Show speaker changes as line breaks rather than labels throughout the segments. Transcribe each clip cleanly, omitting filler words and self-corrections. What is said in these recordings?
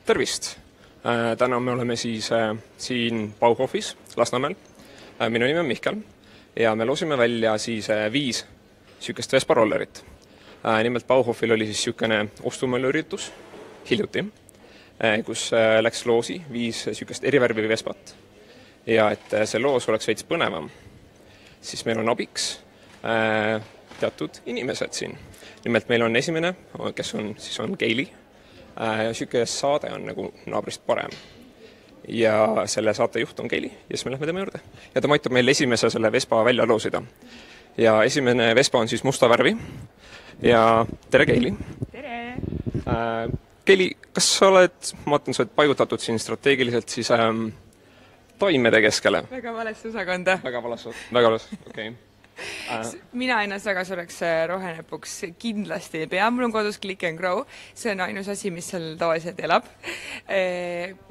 Tervist! Täna me oleme siis siin Bauhofis Lasnamäel. Minu nimi on Mihkel ja me loosime välja siis 5 sükest Vespa rollerit. Nimelt Bauhofil oli siis sükene ostumõlluüritus hiljuti, kus läks loosi 5 sükest erivärvi Vespat. Ja et see loos oleks veits põnevam, siis meil on abiks teatud inimesed siin. Nimelt meil on esimene, kes on Keili. Süüke saade on nagu naabrist parem. Ja selle saatejuht on Keili ja siis me lähme tema juurde. Ja ta aitab meil esimese selle Vespa välja loosida. Ja esimene Vespa on siis musta värvi. Ja tere Keili!
Tere!
Keili, kas sa oled, ma vaatan, sa oled paigutatud siin strateegiliselt siis taimede keskele?
Väga valesse osakonda.
Väga valas, okei.
Mina ennast väga suureks rohenepuks kindlasti ei pea. Mul on kodus Click and Grow. See on ainus asi, mis seal tavaliselt elab.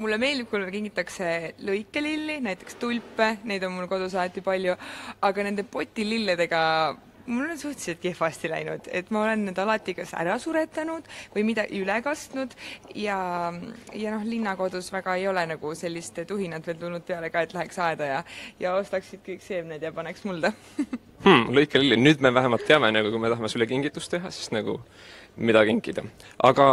Mulle meeldib, kui kingitakse lõikelilli, näiteks tulpe, neid on mul kodus alati palju, aga nende potililledega mul on suhteliselt kehvasti läinud, et ma olen need alati kas ära suretanud või midagi üle kastnud ja linnakodus väga ei ole nagu sellist tuhinat veel tulnud peale ka, et läheks aeda ja ostaksid kõik seemned ja paneks mulda.
Lõikelilli, nüüd me vähemalt teame, nagu kui me tahame sulle kingitust teha, siis nagu mida kinkida. Aga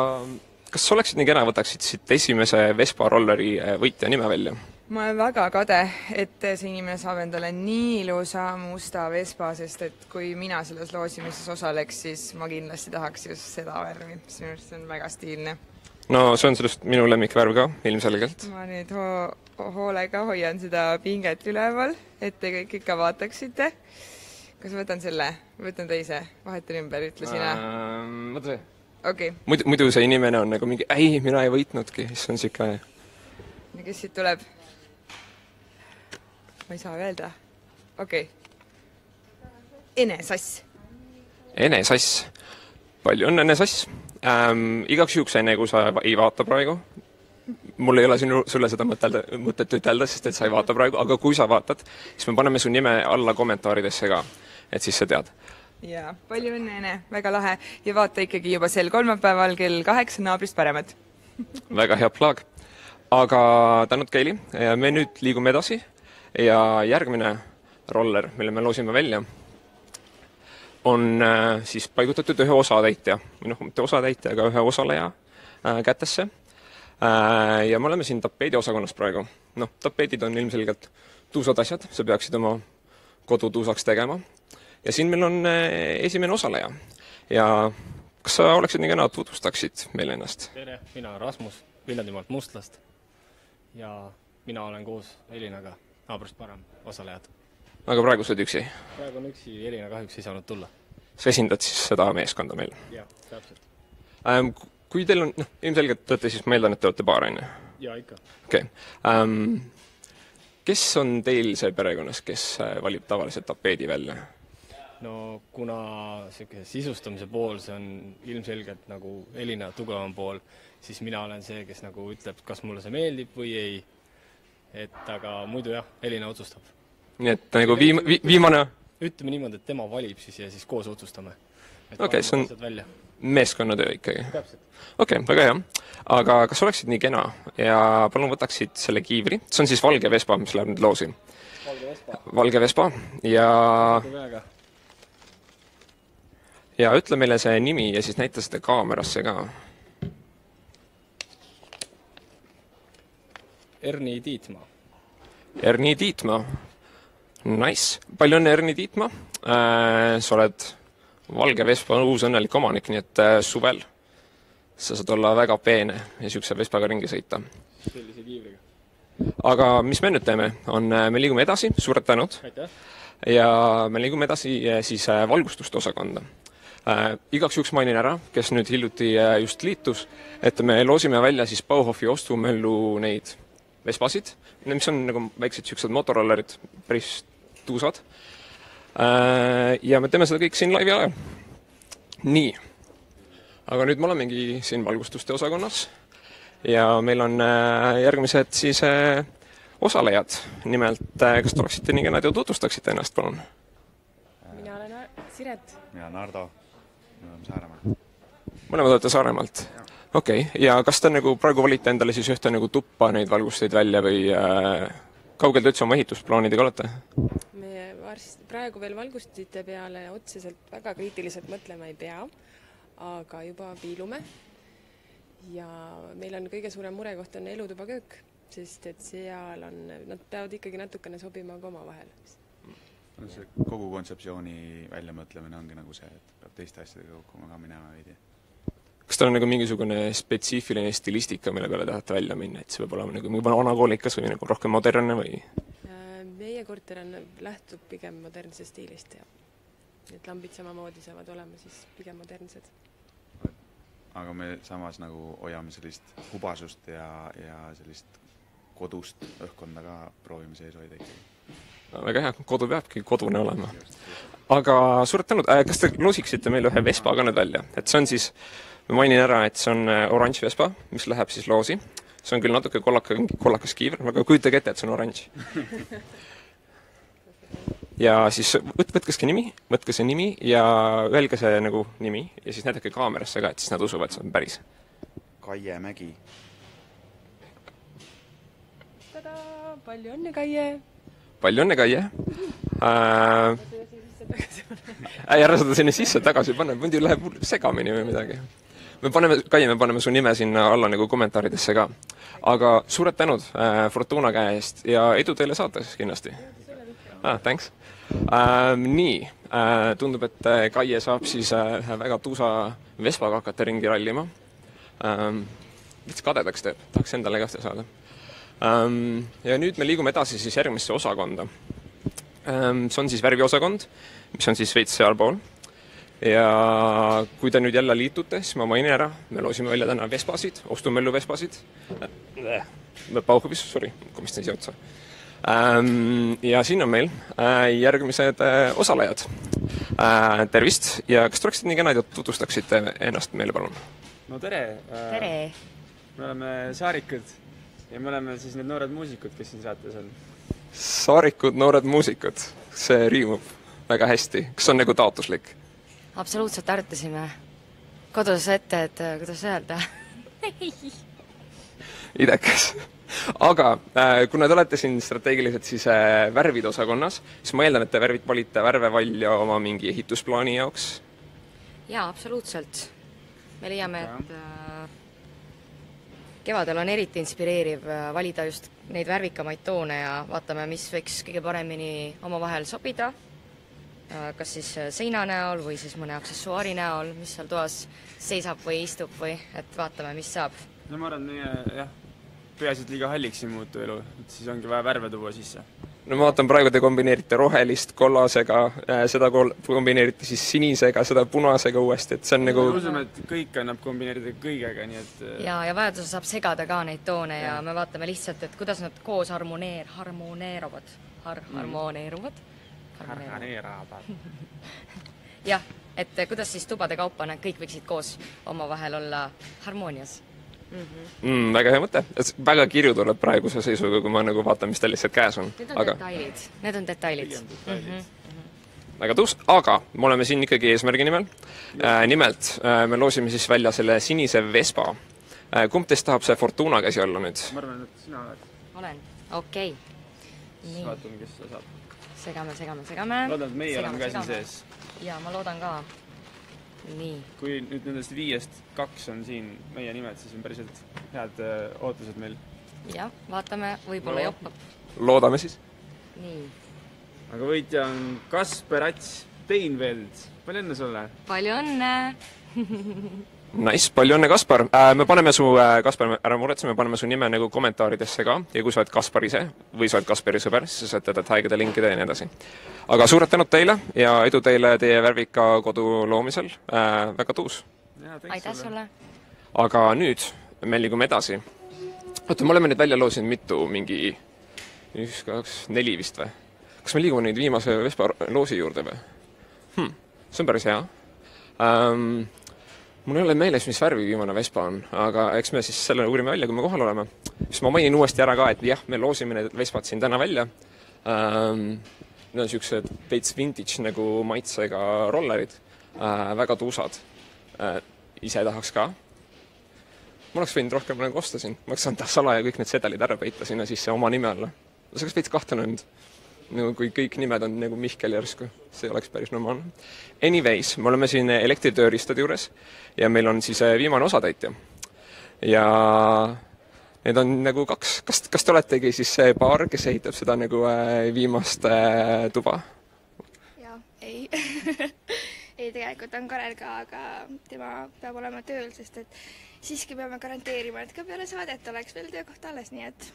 kas oleksid nii kena, võtaksid siit esimese Vespa rolleri võitja nime välja?
Ma olen väga kade, et see inimene saab endale nii ilusa musta Vespa, sest et kui mina selles loosimises osaleks, siis ma kindlasti tahaks just seda värvi. Minu arust see on väga stiilne.
No see on sellest minu lemmikvärv ka, ilmselgelt.
Ma nüüd hoolega hoian seda pinget üleval, et te kõik ikka vaataksite. Kas võtan selle? Võtan teise? Vahetan ümber, ütle sina.
Võta see.
Okay.
Muidu see inimene on nagu mingi, ei, mina ei võitnudki, siis on siuke...
Ja kes siit tuleb? Ma ei saa öelda. Okei. Enesass.
Enesass. Palju on Enesass. Igaks juhuks enne, kui sa ei vaata praegu. Mul ei ole sulle seda mõtet ütelda, sest et sa ei vaata praegu, aga kui sa vaatad, siis me paneme su nime alla kommentaaridesse ka, et siis sa tead.
Jaa, palju õnne, Ene. Väga lahe. Ja vaata ikkagi juba sel kolmapäeval kell 8 naabrist paremad.
Väga hea plaag. Aga tänud Keili. Me nüüd liigume edasi. Ja järgmine roller, mille me loosime välja, on siis paigutatud ühe osatäitja, või mitte osatäitja, aga ühe osaleja kätesse. Ja me oleme siin tapeedi osakonnas praegu. Tapeedid on ilmselgelt tuusad asjad, sa peaksid oma kodu tuusaks tegema. Ja siin meil on esimene osaleja. Ja kas sa oleksid nii kena, tutvustaksid meile ennast?
Tere, mina olen Rasmus, Viljandimaalt Mustlast. Ja mina olen koos Elinaga naabrust parem osalejad.
Aga praegu sa oled üksi?
Praegu on üksi, Elina kahjuks ei saanud tulla.
Sa esindad siis seda meeskonda meil?
Jah, täpselt.
Kui teil on, ilmselgelt tõete siis, ma eeldan, et te olete paar, on ju?
Jaa, ikka.
Okei. Kes on teil see perekonnas, kes valib tavaliselt tapeedi välja?
No kuna sisustamise pool, see on ilmselgelt nagu Elina tugevam pool, siis mina olen see, kes nagu ütleb, kas mulle see meeldib või ei. Aga muidu jah, Elina otsustab.
Nii et nagu viimane...
Ütleme niimoodi, et tema valib siis ja siis koos otsustame.
Okei, see on meeskonnatöö ikkagi.
Täpselt.
Okei, väga hea. Aga kas oleksid nii kena ja palun võtaksid selle kiivri? See on siis valge Vespa, mis läheb nüüd loosi. Valge Vespa. Ja ütle meile see nimi ja siis näita seda kaamerasse ka.
Erni Tiitmaa.
Erni Tiitmaa. Nice. Palju õnne, Erni Tiitmaa. Sa oled valge Vespa uus õnnelik omanik, nii et suvel sa saad olla väga peene ja siukse Vespaga ringi sõita.
Sellise kiivriga.
Aga mis me nüüd teeme? Me liigume edasi, suured tänud.
Aitäh.
Ja me liigume edasi siis valgustuste osakonda. Igaks juhuks mainin ära, kes nüüd hiljuti just liitus, et me loosime välja siis Bauhofi ostumöllu neid Vespasid, mis on nagu väiksed siuksed motorollerid, päris tuusad. Ja me teeme seda kõik siin laivi ajal. Nii. Aga nüüd me olemegi siin valgustuste osakonnas ja meil on järgmised siis osalejad. Nimelt, kas te oleksite nii kenad ja tutvustaksite ennast, palun?
Mina olen Siret.
Mina olen Ardo. Me oleme Saaremaalt.
Mõlemad olete Saaremaalt? Okei, ja kas te nagu praegu valite endale siis ühte nagu tuppa neid valgusteid välja või kaugel te üldse oma ehitusplaanidega olete?
Me praegu veel valgustite peale otseselt väga kriitiliselt mõtlema ei pea, aga juba piilume. Ja meil on kõige suurem murekoht on elutubaköök, sest et seal on, nad peavad ikkagi natukene sobima ka oma vahel.
No see kogu kontseptsiooni väljamõtlemine ongi nagu see, et peab teiste asjadega kokkuma ka minema veidi.
Kas tal on nagu mingisugune spetsiifiline stilistika, mille peale tahate välja minna, et see peab olema nagu vanakoolikas või nagu rohkem modernne või?
Meie korter lähtub pigem modernsest stiilist ja et lambid samamoodi saavad olema siis pigem modernsed.
Aga me samas nagu hoiame sellist hubasust ja sellist kodust õhkkonda ka proovime sees hoida ikkagi.
Väga hea, kodu peabki kodune olema. Aga suured tänud, kas te loosiksite meile ühe Vespa ka nüüd välja? Et see on siis, ma mainin ära, et see on oranž Vespa, mis läheb siis loosi. See on küll natuke kollakas kiiver, aga kujutage ette, et see on oranž. Ja siis võtke see nimi ja öelge see nagu nimi ja siis näidake kaamerasse ka, et siis nad usuvad, et see on päris.
Kaie Mägi.
Tada! Palju õnne, Kaie!
Palju õnne, Kaie! Ära seda sinna sisse tagasi panna, muidu läheb segamini või midagi. Kaie, me paneme su nime sinna alla nagu kommentaaridesse ka. Aga suured tänud Fortuna käe eest ja edu teile saates kindlasti. Thanks. Nii, tundub, et Kaie saab siis väga tuusa Vespaga hakata ringi rallima. Vits kadedaks teeb, tahaks endale kahte saada. Ja nüüd me liigume edasi siis järgmisse osakonda. See on siis värviosakond, mis on siis veits sealpool. Ja kui te nüüd jälle liitute, siis ma mainin ära, me loosime välja täna Vespasid, Ostumöllu Vespasid. Bauhofis, sorry, komistan siia otsa. Ja siin on meil järgmised osalejad. Tervist ja kas te oleksid nii kenad ja tutvustaksite ennast meile palun?
No tere!
Tere!
Me oleme Saarikud ja me oleme siis need noored muusikud, kes siin saates on.
Saarikud, noored muusikud. See riimub väga hästi. Kas on nagu taotluslik?
Absoluutselt arutasime kodus ette, et kuidas öelda.
Idekas. Aga kuna te olete siin strateegiliselt siis värvide osakonnas, siis ma eeldan, et te valite värve valja oma mingi ehitusplaani jaoks?
Jaa, absoluutselt. Me leiame, et kevadel on eriti inspireeriv valida just neid värvikamaid toone ja vaatame, mis võiks kõige paremini oma vahel sobida. Kas siis seina näol või siis mõne aksessuaari näol, mis seal toas seisab või istub või et vaatame, mis saab.
No ma arvan, meie peasid liiga halliks ei muutu elu, et siis ongi vaja värve tuua sisse.
No ma vaatan, praegu te kombineerite rohelist kollasega, seda kombineerite siis sinisega, seda punasega uuesti, et see on nagu...
Me usume, et kõik annab kombineerida kõigega, nii et...
Ja vajaduse saab segada ka neid toone ja me vaatame lihtsalt, et kuidas nad koos harmoneeruvad. Jah, et kuidas siis tubade kaupa nad kõik võiksid koos oma vahel olla harmoonias.
Väga hea mõte. Väga kirju tuleb praeguse seisuga, kui ma nagu vaatan, mis tal lihtsalt käes on.
Need on detailid.
Väga tõus, aga me oleme siin ikkagi eesmärgi nimel. Nimelt, me loosime siis välja selle sinise Vespa. Kumb teist tahab see Fortuna käsi olla nüüd?
Ma arvan, et sina oled.
Olen, okei.
Siis vaatame, kes seda saab.
Segame.
Loodan, et meie oleme ka siin sees.
Ja, ma loodan ka. Nii.
Kui nüüd nendest 5 2 on siin meie nimed, siis on päriselt head ootused meil.
Jah, vaatame, võib-olla joppab.
Loodame siis.
Nii.
Aga võitja on Kasper Ats Steinveld. Palju õnne sulle!
Palju õnne!
Nice, palju õnne, Kaspar! Me paneme su, Kaspar, ära muretse, me paneme su nime nagu kommentaaridesse ka ja kui sa oled Kaspar ise või sa oled Kasperi sõber, siis sa saad taigade linkida ja nii edasi. Aga suured tänud teile ja edu teile teie värvika kodu loomisel. Väga tuus.
Aitäh sulle!
Aga nüüd me liigume edasi. Oota, me oleme nüüd välja loosinud mitu mingi 1, 2, 4 vist või? Kas me liigume nüüd viimase Vespa loosi juurde või? See on päris hea. Mul ei ole meeles, mis värvi viimane Vespa on, aga eks me siis selle uurime välja, kui me kohal oleme. Siis ma mainin uuesti ära ka, et jah, me loosime need Vespad siin täna välja. Need on siuksed veits vintage nagu maitsega rollerid. Väga tuusad. Ise tahaks ka. ma oleks võinud rohkem nagu osta siin, ma oleks saanud salaja kõik need sedelid ära peita sinna sisse oma nime alla. See oleks veits kahtlane olnud, nagu kui kõik nimed on nagu Mihkel järsku, see oleks päris normaalne. Anyways, me oleme siin elektritööristade juures ja meil on siis viimane osatäitja. Ja need on nagu kaks, kas te oletegi siis see paar, kes ehitab seda nagu viimast tuba?
Jaa, ei. Ei, tegelikult on Karel ka, aga tema peab olema tööl, sest et siiski peame garanteerima, et ka peale saadet oleks veel töökoht alles, nii et...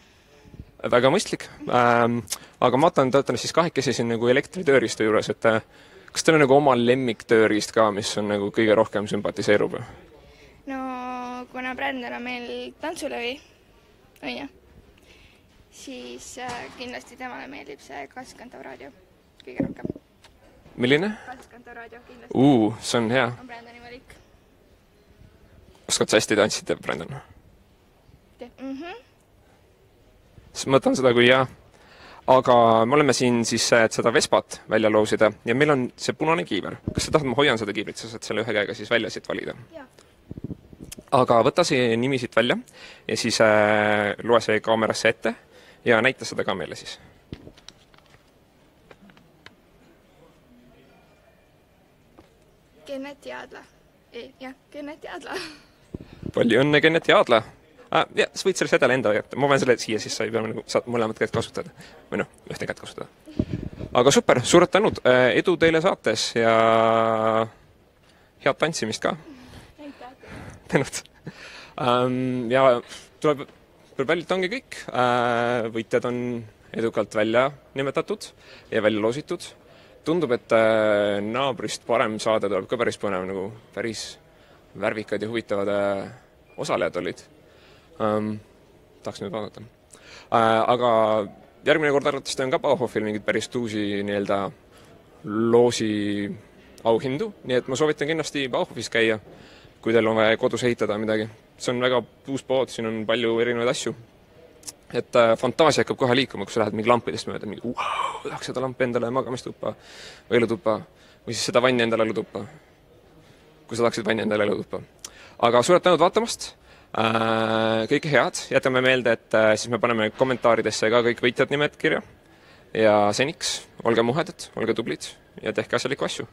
Väga mõistlik. Aga ma töötan siis kahekesi siin nagu elektritööristu juures, et kas teil on nagu oma lemmiktöörist ka, mis on nagu kõige rohkem sümpatiseerub?
No, kuna Brandon on meil tantsulövi, on ju, siis kindlasti temale meeldib see kaaskantav raadio kõige rohkem.
Milline?
Kaaskantav raadio kindlasti.
See on hea.
On Brandoni valik.
Oskad sa hästi tantsida, Brandon? Ma võtan seda kui jah. Aga me oleme siin siis seda Vespat välja loosida ja meil on see punane kiiver. Kas sa tahad, ma hoian seda kiivrit, sa saad selle ühe käega siis välja siit valida?
Jaa.
Aga võta see nimi siit välja ja siis loe see kaamerasse ette ja näita seda ka meile siis.
Kennet Jaadla. Jah, Kennet Jaadla.
Palju õnne, Kennet Jaadla. Sa võid selle sedele enda jätta. Ma võin selle siia, siis sa ei pea saad mõlemad käed kasutada. Või noh, ühte käed kasutada. Aga super, suured tänud. Edu teile saates ja head tantsimist ka. Tänud. Ja tuleb välja, et ongi kõik. Võitjad on edukalt välja nimetatud ja välja loositud. Tundub, et naabrist parem saade tuleb ka päris põnev, nagu päris värvikad ja huvitavad osalejad olid. Tahaks nüüd vaadata. Aga järgmine kord arvatavasti on ka Bauhofil mingid päris uusi nii-öelda loosi auhindu, nii et ma soovitan kindlasti Bauhofis käia, kui teil on vaja kodus ehitada midagi. See on väga uus pood, siin on palju erinevaid asju. Et fantaasia hakkab kohe liikuma, kui sa lähed mingi lampidest mööda, mingi tahaks seda lampi endale magamistuppa või elutuppa, või siis seda vanni endale elutuppa, kui sa tahaksid vanni endale elutuppa. Aga suured tänud vaatamast, kõike head, jätame meelde, et siis me paneme kommentaaridesse ka kõik võitjad nimed kirja ja seniks olge muhedad, olge tublid ja tehke asjalikku asju.